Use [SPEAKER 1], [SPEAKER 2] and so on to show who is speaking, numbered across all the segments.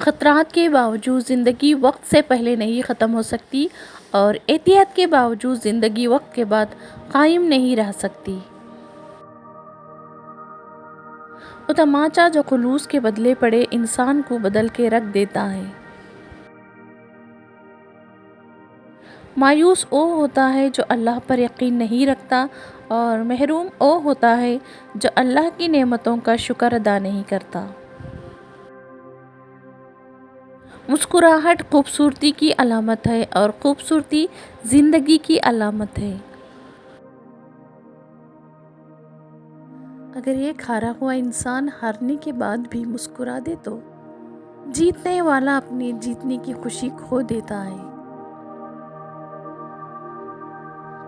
[SPEAKER 1] خطرات کے باوجود زندگی وقت سے پہلے نہیں ختم ہو سکتی اور احتیاط کے باوجود زندگی وقت کے بعد قائم نہیں رہ سکتی۔ وہ تماچا جو خلوص کے بدلے پڑے انسان کو بدل کے رکھ دیتا ہے۔ مایوس وہ ہوتا ہے جو اللہ پر یقین نہیں رکھتا اور محروم وہ ہوتا ہے جو اللہ کی نعمتوں کا شکر ادا نہیں کرتا۔ مسکراہٹ خوبصورتی کی علامت ہے اور خوبصورتی زندگی کی علامت ہے۔ اگر ایک ہارا ہوا انسان ہارنے کے بعد بھی مسکرا دے تو جیتنے والا اپنی جیتنے کی خوشی کھو دیتا ہے۔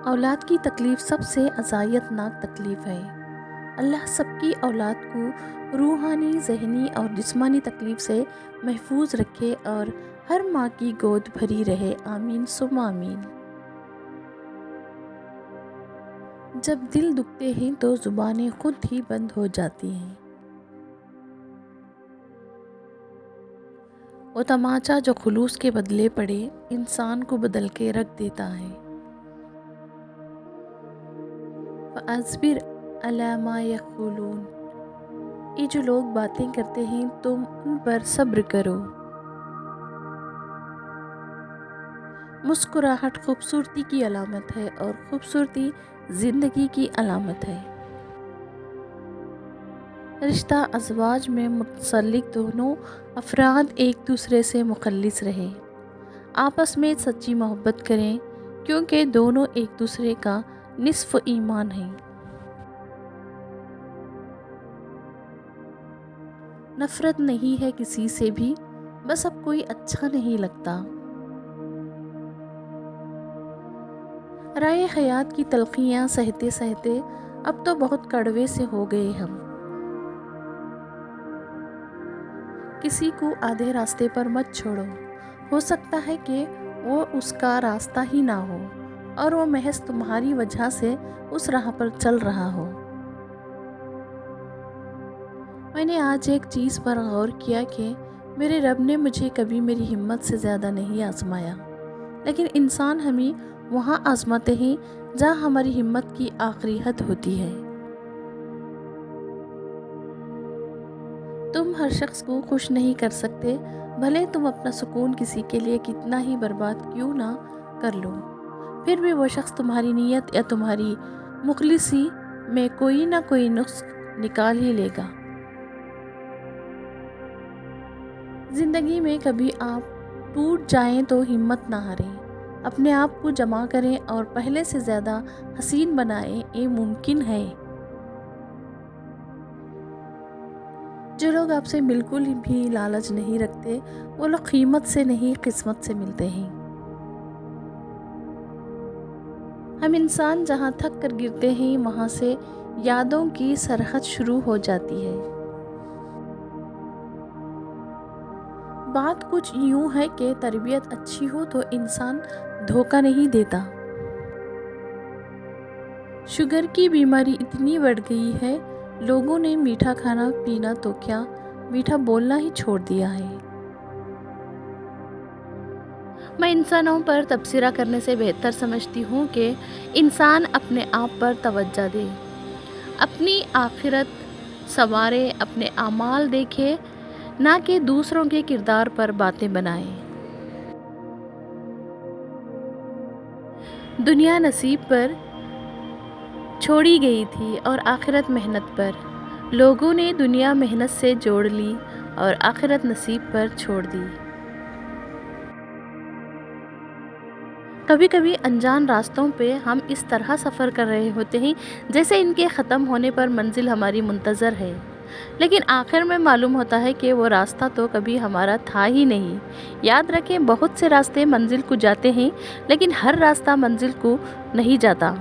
[SPEAKER 1] اولاد کی تکلیف سب سے اذیت ناک تکلیف ہے۔ اللہ سب کی اولاد کو روحانی، ذہنی اور جسمانی تکلیف سے محفوظ رکھے اور ہر ماں کی گود بھری رہے، آمین ثم آمین۔ جب دل دکھتے ہیں تو زبانیں خود ہی بند ہو جاتی ہیں۔ وہ تماچا جو خلوص کے بدلے پڑے انسان کو بدل کے رکھ دیتا ہے۔ فَأَصْبِرْ عَلَىٰ مَا يَقُولُونَ، یہ جو لوگ باتیں کرتے ہیں تم ان پر صبر کرو۔ مسکراہٹ خوبصورتی کی علامت ہے اور خوبصورتی زندگی کی علامت ہے۔ رشتہ ازواج میں منسلک دونوں افراد ایک دوسرے سے مخلص رہیں، آپس میں سچی محبت کریں کیونکہ دونوں ایک دوسرے کا نصف ایمان ہیں۔ نفرت نہیں ہے کسی سے بھی، بس اب کوئی اچھا نہیں لگتا۔ رائے حیات کی تلخیاں سہتے سہتے اب تو بہت کڑوے سے ہو گئے ہم۔ کسی کو آدھے راستے پر مت چھوڑو، ہو سکتا ہے کہ وہ اس کا راستہ ہی نہ ہو اور وہ محض تمہاری وجہ سے اس راہ پر چل رہا ہو۔ میں نے آج ایک چیز پر غور کیا کہ میرے رب نے مجھے کبھی میری ہمت سے زیادہ نہیں آزمایا، لیکن انسان ہمیں وہاں آزماتے ہیں جہاں ہماری ہمت کی آخری حد ہوتی ہے۔ تم ہر شخص کو خوش نہیں کر سکتے، بھلے تم اپنا سکون کسی کے لیے کتنا ہی برباد کیوں نہ کر لو، پھر بھی وہ شخص تمہاری نیت یا تمہاری مخلصی میں کوئی نہ کوئی نقص نکال ہی لے گا۔ زندگی میں کبھی آپ ٹوٹ جائیں تو ہمت نہ ہاریں، اپنے آپ کو جمع کریں اور پہلے سے زیادہ حسین بنائیں، یہ ممکن ہے۔ جو لوگ آپ سے بالکل بھی لالچ نہیں رکھتے وہ لوگ قیمت سے نہیں قسمت سے ملتے ہیں۔ ہم انسان جہاں تھک کر گرتے ہیں وہاں سے یادوں کی سرحد شروع ہو جاتی ہے۔ بات کچھ یوں ہے کہ تربیت اچھی ہو تو انسان دھوکہ نہیں دیتا۔ شوگر کی بیماری اتنی بڑھ گئی ہے، لوگوں نے میٹھا کھانا پینا تو کیا میٹھا بولنا ہی چھوڑ دیا ہے۔ میں انسانوں پر تبصرہ کرنے سے بہتر سمجھتی ہوں کہ انسان اپنے آپ پر توجہ دے، اپنی آخرت سنوارے، اپنے اعمال دیکھے، نہ کہ دوسروں کے کردار پر باتیں بنائے۔ دنیا نصیب پر چھوڑی گئی تھی اور آخرت محنت پر، لوگوں نے دنیا محنت سے جوڑ لی اور آخرت نصیب پر چھوڑ دی۔ کبھی کبھی انجان راستوں پہ ہم اس طرح سفر کر رہے ہوتے ہیں جیسے ان کے ختم ہونے پر منزل ہماری منتظر ہے، لیکن آخر میں معلوم ہوتا ہے کہ وہ راستہ تو کبھی ہمارا تھا ہی نہیں۔ یاد رکھیں، بہت سے راستے منزل کو جاتے ہیں لیکن ہر راستہ منزل کو نہیں جاتا۔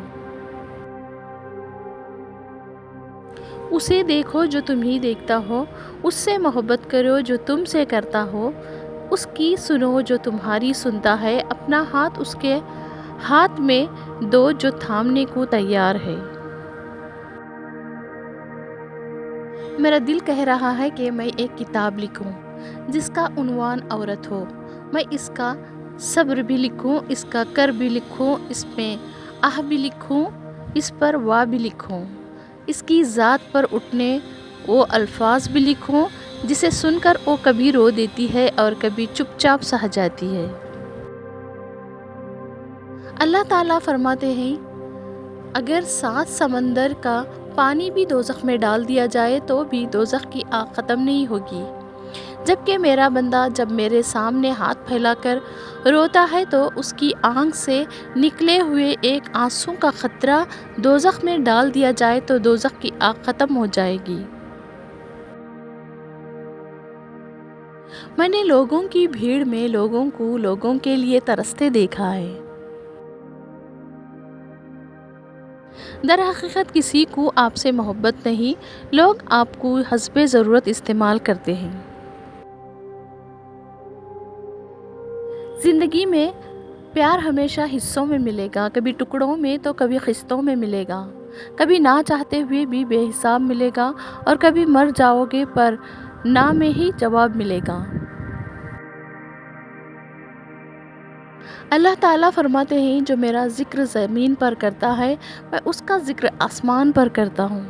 [SPEAKER 1] اسے دیکھو جو تمہیں دیکھتا ہو، اس سے محبت کرو جو تم سے کرتا ہو، اس کی سنو جو تمہاری سنتا ہے، اپنا ہاتھ اس کے ہاتھ میں دو جو تھامنے کو تیار ہے۔ میرا دل کہہ رہا ہے کہ میں ایک کتاب لکھوں، جس کا عنوان عورت ہو، میں اس کا صبر بھی لکھوں، اس کا کر بھی لکھوں، اس میں آہ بھی لکھوں، اس پر وا بھی لکھوں، اس کی ذات پر اٹھنے وہ الفاظ بھی لکھوں جسے سن کر وہ کبھی رو دیتی ہے اور کبھی چپ چاپ سہ جاتی ہے۔ اللہ تعالیٰ فرماتے ہیں اگر 7 سمندر کا پانی بھی دوزخ میں ڈال دیا جائے تو بھی دوزخ کی آگ ختم نہیں ہوگی، جبکہ میرا بندہ جب میرے سامنے ہاتھ پھیلا کر روتا ہے تو اس کی آنکھ سے نکلے ہوئے ایک آنسو کا قطرہ دوزخ میں ڈال دیا جائے تو دوزخ کی آگ ختم ہو جائے گی۔ میں نے لوگوں کی بھیڑ میں لوگوں کو لوگوں کے لیے ترستے دیکھا ہے۔ در حقیقت کسی کو آپ سے محبت نہیں، لوگ آپ کو حسب ضرورت استعمال کرتے ہیں۔ زندگی میں پیار ہمیشہ حصوں میں ملے گا، کبھی ٹکڑوں میں تو کبھی قسطوں میں ملے گا، کبھی نہ چاہتے ہوئے بھی بے حساب ملے گا اور کبھی مر جاؤ گے پر نہ میں ہی جواب ملے گا۔ اللہ تعالیٰ فرماتے ہیں جو میرا ذکر زمین پر کرتا ہے میں اس کا ذکر آسمان پر کرتا ہوں۔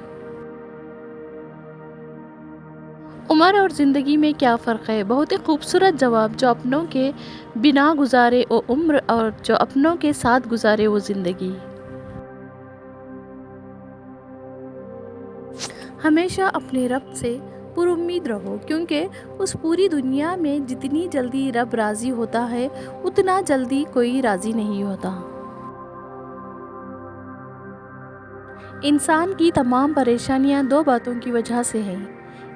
[SPEAKER 1] عمر اور زندگی میں کیا فرق ہے؟ بہت ہی خوبصورت جواب، جو اپنوں کے بنا گزارے وہ عمر اور جو اپنوں کے ساتھ گزارے وہ زندگی۔ ہمیشہ اپنے رب سے پر امید رہو، کیونکہ اس پوری دنیا میں جتنی جلدی رب راضی ہوتا ہے اتنا جلدی کوئی راضی نہیں ہوتا۔ انسان کی تمام پریشانیاں 2 باتوں کی وجہ سے ہیں،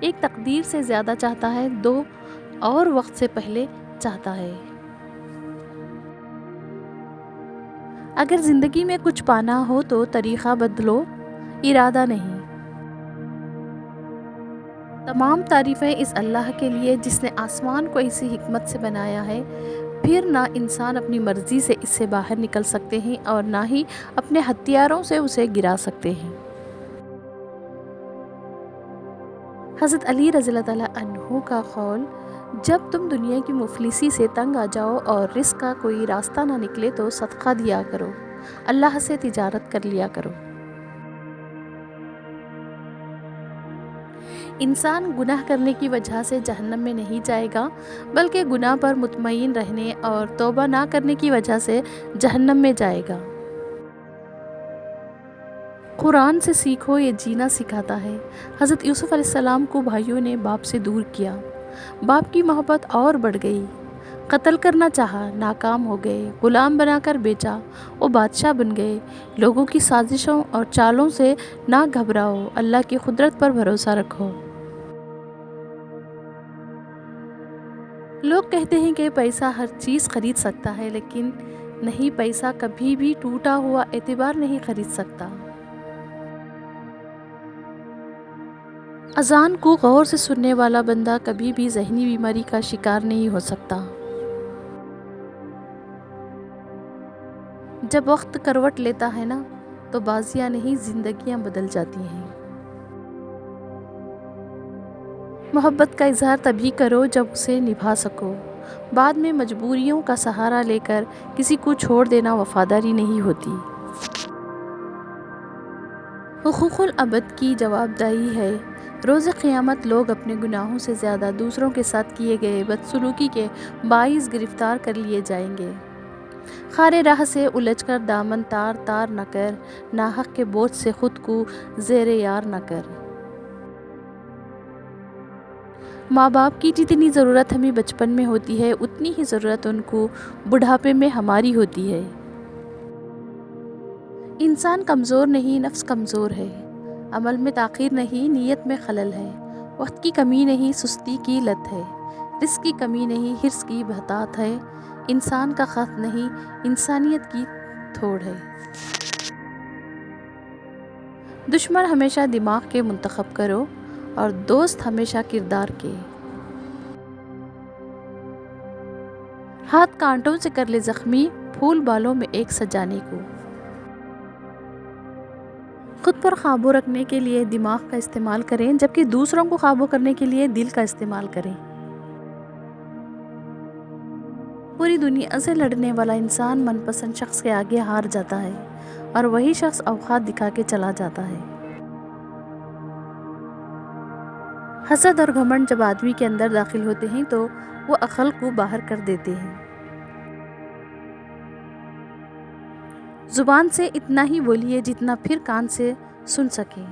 [SPEAKER 1] ایک تقدیر سے زیادہ چاہتا ہے، 2 اور وقت سے پہلے چاہتا ہے۔ اگر زندگی میں کچھ پانا ہو تو طریقہ بدلو، ارادہ نہیں۔ تمام تعریفیں اس اللہ کے لیے جس نے آسمان کو اسی حکمت سے بنایا ہے، پھر نہ انسان اپنی مرضی سے اس سے باہر نکل سکتے ہیں اور نہ ہی اپنے ہتھیاروں سے اسے گرا سکتے ہیں۔ حضرت علی رضی اللہ تعالیٰ عنہ کا قول، جب تم دنیا کی مفلسی سے تنگ آ جاؤ اور رزق کا کوئی راستہ نہ نکلے تو صدقہ دیا کرو، اللہ سے تجارت کر لیا کرو۔ انسان گناہ کرنے کی وجہ سے جہنم میں نہیں جائے گا، بلکہ گناہ پر مطمئن رہنے اور توبہ نہ کرنے کی وجہ سے جہنم میں جائے گا۔ قرآن سے سیکھو، یہ جینا سکھاتا ہے۔ حضرت یوسف علیہ السلام کو بھائیوں نے باپ سے دور کیا، باپ کی محبت اور بڑھ گئی، قتل کرنا چاہا، ناکام ہو گئے، غلام بنا کر بیچا، وہ بادشاہ بن گئے۔ لوگوں کی سازشوں اور چالوں سے نہ گھبراؤ، اللہ کی قدرت پر بھروسہ رکھو۔ لوگ کہتے ہیں کہ پیسہ ہر چیز خرید سکتا ہے، لیکن نہیں، پیسہ کبھی بھی ٹوٹا ہوا اعتبار نہیں خرید سکتا۔ اذان کو غور سے سننے والا بندہ کبھی بھی ذہنی بیماری کا شکار نہیں ہو سکتا۔ جب وقت کروٹ لیتا ہے نا تو بازیاں نہیں زندگیاں بدل جاتی ہیں۔ محبت کا اظہار تبھی کرو جب اسے نبھا سکو، بعد میں مجبوریوں کا سہارا لے کر کسی کو چھوڑ دینا وفاداری نہیں ہوتی۔ حقوق العبد کی جواب دہی ہے، روز قیامت لوگ اپنے گناہوں سے زیادہ دوسروں کے ساتھ کیے گئے بدسلوکی کے باعث گرفتار کر لیے جائیں گے۔ خارِ راہ سے الجھ کر دامن تار تار نہ کر، ناحق کے بوجھ سے خود کو زیر یار نہ کر۔ ماں باپ کی جتنی ضرورت ہمیں بچپن میں ہوتی ہے اتنی ہی ضرورت ان کو بڑھاپے میں ہماری ہوتی ہے۔ انسان کمزور نہیں، نفس کمزور ہے، عمل میں تاخیر نہیں، نیت میں خلل ہے، وقت کی کمی نہیں، سستی کی لت ہے، رزق کی کمی نہیں، حرص کی بہتات ہے، انسان کا خط نہیں، انسانیت کی تھوڑ ہے۔ دشمن ہمیشہ دماغ کے منتخب کرو اور دوست ہمیشہ کردار کے۔ ہاتھ کانٹوں سے کر لے زخمی، پھول بالوں میں ایک سجانے کو۔ خود پر قابو رکھنے کے لیے دماغ کا استعمال کریں، جبکہ دوسروں کو قابو کرنے کے لیے دل کا استعمال کریں۔ پوری دنیا سے لڑنے والا انسان من پسند شخص کے آگے ہار جاتا ہے اور وہی شخص اوقات دکھا کے چلا جاتا ہے۔ حسد اور گھمنڈ جب آدمی کے اندر داخل ہوتے ہیں تو وہ عقل کو باہر کر دیتے ہیں۔ زبان سے اتنا ہی بولیے جتنا پھر کان سے سن سکیں۔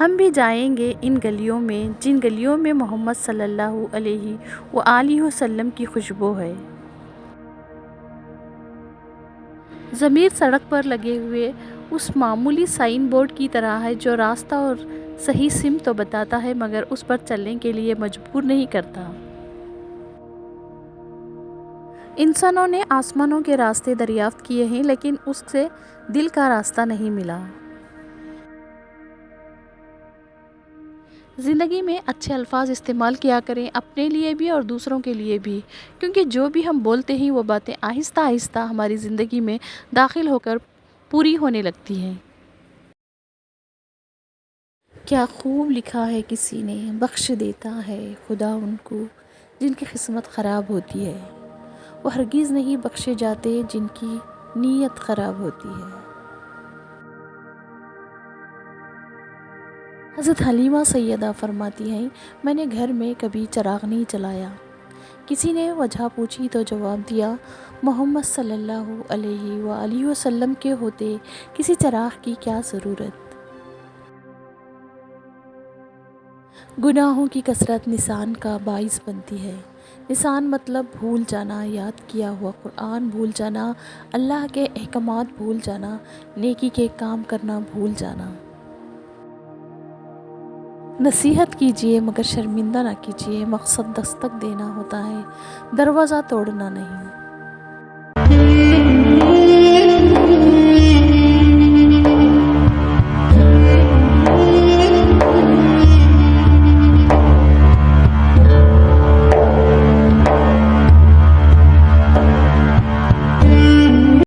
[SPEAKER 1] ہم بھی جائیں گے ان گلیوں میں جن گلیوں میں محمد صلی اللہ علیہ وآلہ وسلم کی خوشبو ہے۔ ضمیر سڑک پر لگے ہوئے اس معمولی سائن بورڈ کی طرح ہے جو راستہ اور صحیح سمت تو بتاتا ہے مگر اس پر چلنے کے لیے مجبور نہیں کرتا۔ انسانوں نے آسمانوں کے راستے دریافت کیے ہیں لیکن اس سے دل کا راستہ نہیں ملا۔ زندگی میں اچھے الفاظ استعمال کیا کریں، اپنے لیے بھی اور دوسروں کے لیے بھی، کیونکہ جو بھی ہم بولتے ہیں وہ باتیں آہستہ آہستہ ہماری زندگی میں داخل ہو کر پوری ہونے لگتی ہیں۔ کیا خوب لکھا ہے کسی نے، بخش دیتا ہے خدا ان کو جن کی قسمت خراب ہوتی ہے، وہ ہرگز نہیں بخشے جاتے جن کی نیت خراب ہوتی ہے۔ حضرت حلیمہ سیدہ فرماتی ہیں، میں نے گھر میں کبھی چراغ نہیں جلایا۔ کسی نے وجہ پوچھی تو جواب دیا، محمد صلی اللہ علیہ وآلہ وسلم کے ہوتے کسی چراغ کی کیا ضرورت۔ گناہوں کی کثرت نسیان کا باعث بنتی ہے۔ نسیان مطلب بھول جانا، یاد کیا ہوا قرآن بھول جانا، اللہ کے احکامات بھول جانا، نیکی کے کام کرنا بھول جانا۔ نصیحت کیجیے مگر شرمندہ نہ کیجیے، مقصد دستک دینا ہوتا ہے، دروازہ توڑنا نہیں۔